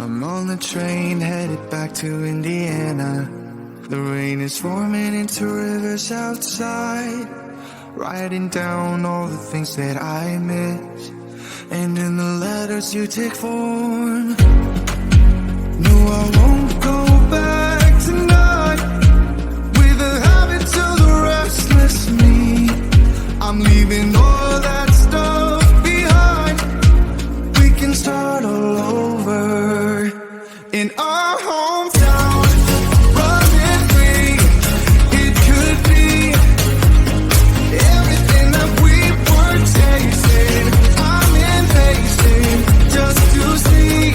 I'm on the train headed back to Indiana. The rain is forming into rivers outside, writing down all the things that I miss, and in the letters you take form. No, I won't go back tonight with the habits of the restless me. I'm leaving all that stuff behind. We can start all over in our hometown. Running free, it could be everything that we were chasing. I'm impatient just to see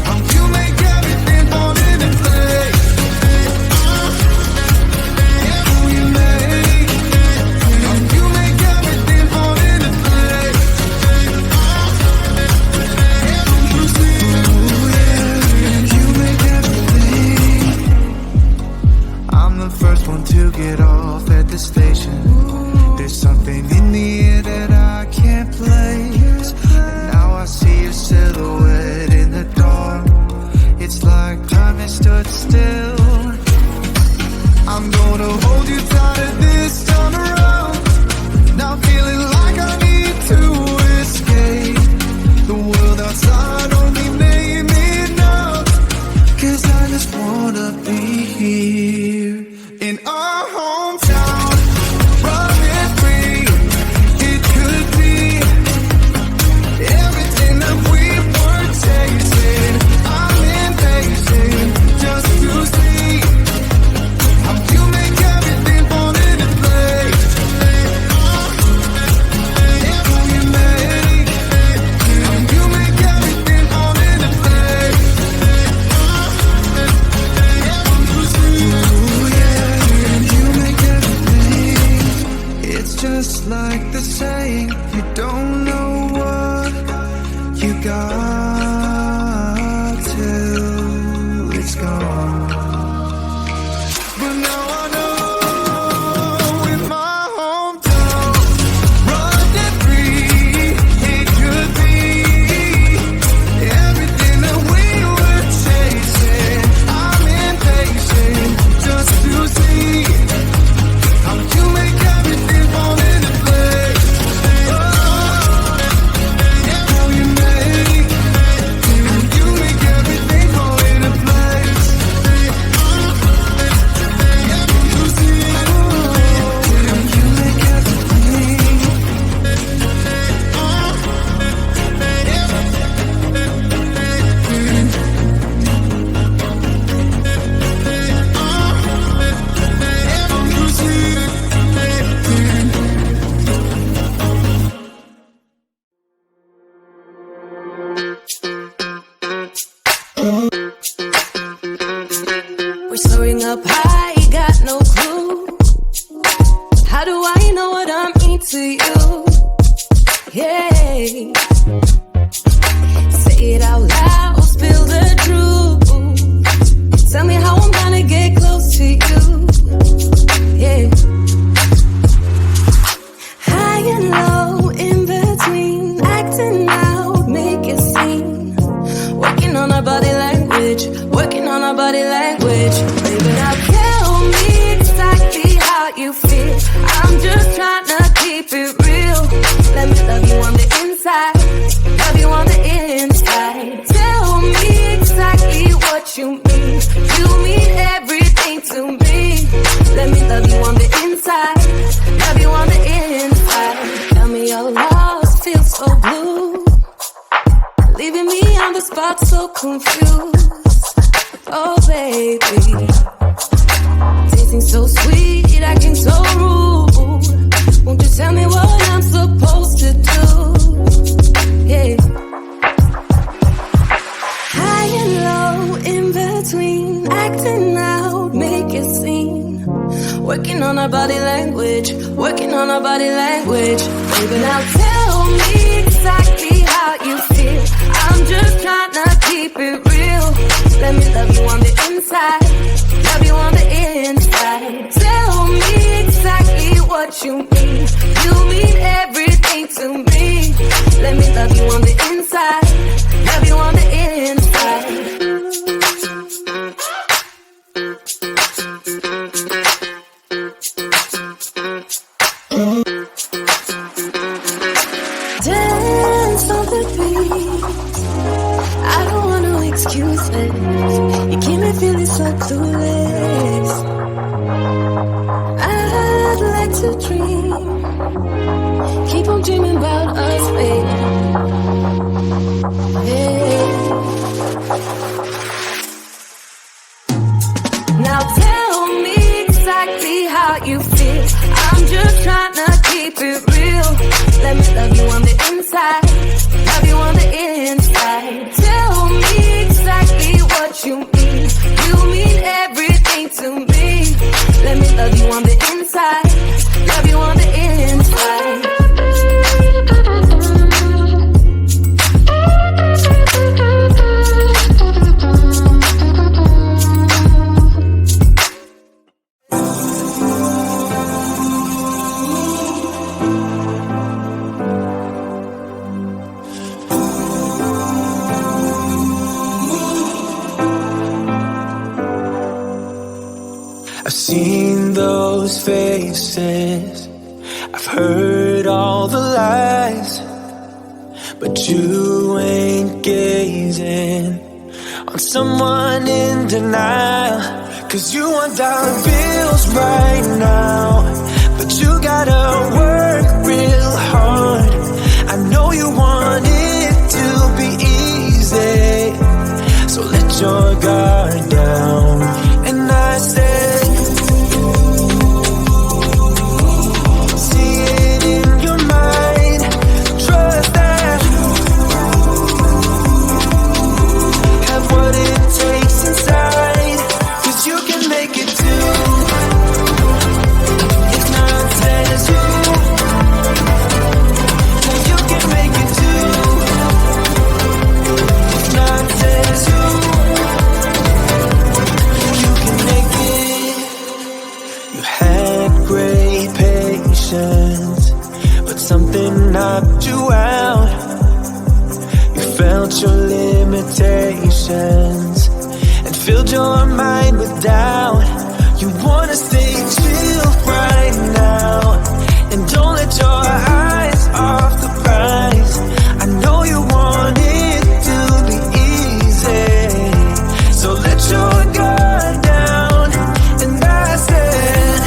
how you make everything fall into place. How you make everything fall into place. You make everything. I'm the first one to get off at the station. There's something in the air that I can't place. And now I see your silhouette in the dark. It's like time has stood still. I'm gonna hold you tighter this time around. Now feeling like I need to escape. The world outside only made me numb. 'Cause I just wanna be here in our hometown. Running free, it could be everything that we were chasing. I'm impatient just to see how you make everything fall into place. How you make everything fall into place. Ooh, yeah, you make everything. It's just like the saying, you don't know what you got till it's gone. But now I know in my hometown, running free, it could be everything that we were chasing. I'm impatient just to see how you make everything fall into place. How you make everything fall into place. You make everything. We're soaring up high, got no clue. How do I know what I mean to you? Yeah. Say it out loud, spill the truth. Tell me how I'm gonna get close to you. Yeah. High and low, in between, acting out, make it seem. Working on our body language, working on our body language. Baby, now tell me exactly how you feel. I'm just trying to keep it real. Let me love you on the inside, love you on the inside. Tell me exactly what you mean. You mean everything to me. Let me love you on the inside, love you on the inside. Tell me your lost, feel so blue. Leaving me on the spot so confused. Oh baby, tasting so sweet, acting so rude. Won't you tell me what I'm supposed to do? Yeah. High and low, in between, acting out, make it seem. Working on our body language, working on our body language. Baby, now tell me exactly how you feel. I'm just trying to keep it real. Let me love you on the inside, love you on the inside. Tell me exactly what you mean. You mean everything to me. Let me love you on the inside, love you on the inside. lost on the breeze. I don't want no excuses. You keep me feeling so clueless. I'd like to dream. Keep on dreaming about us, baby. Yeah. Now tell me exactly how you feel. I'm just trying to keep it real. Let me love you on the inside. Love you on the inside. Tell me exactly what you mean. You mean everything to me. Let me love you on the inside. Love you on the inside. I've seen those faces, I've heard all the lies, but you ain't gazing on someone in denial. 'Cause you want dollar bills right now, but you gotta work real hard. I know you want it to be easy, so let your guard down. And I said, but something knocked you out. You felt your limitations and filled your mind with doubt. You wanna stay chill right now and don't let your eyes off the prize. I know you want it to be easy, so let your guard down. And I said,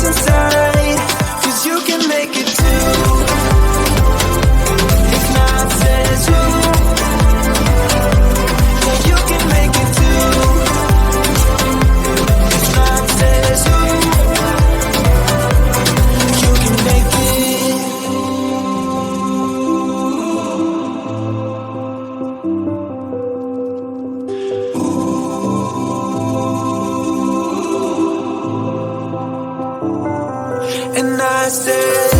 inside, 'cause you can make it too. If not says you, yeah, you can make it too. If not says you, you can make it. And I said,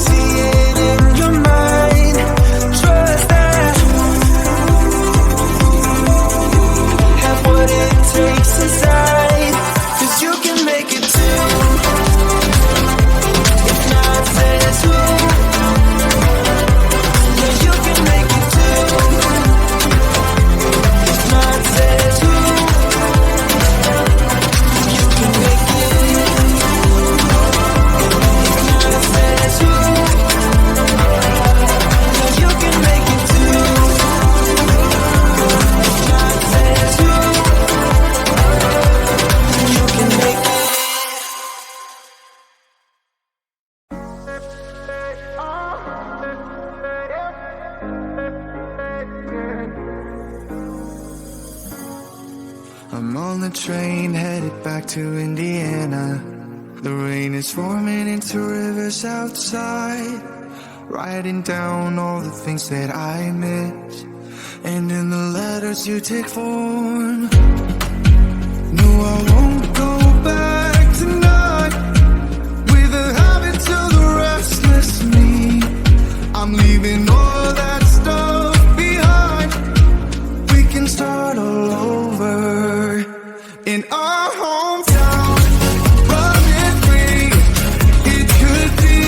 see it in your mind, trust that, have what it takes inside, 'cause you can make it too. If not says who, yeah, you can make it too. If not says who, I'm on the train headed back to Indiana. The rain is forming into rivers outside, writing down all the things that I miss, and in the letters you take form. No, I won't go back tonight with the habits of the restless me. I'm leaving all that stuff behind. We can start all over in our hometown, running free. It could be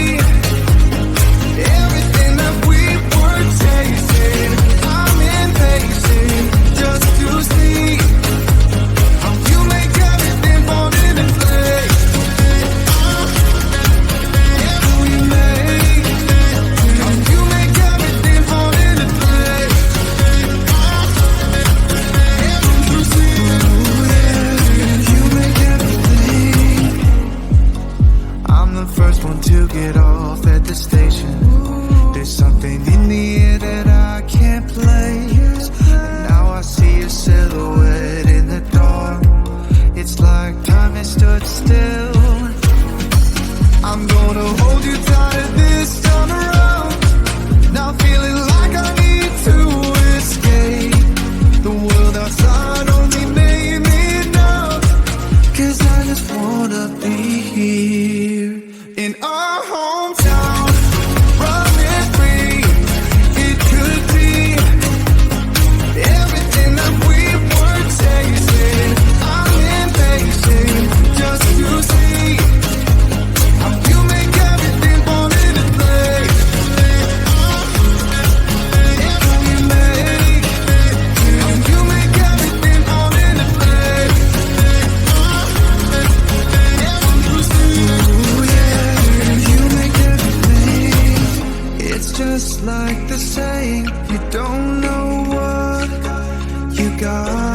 everything that we were tasting. God.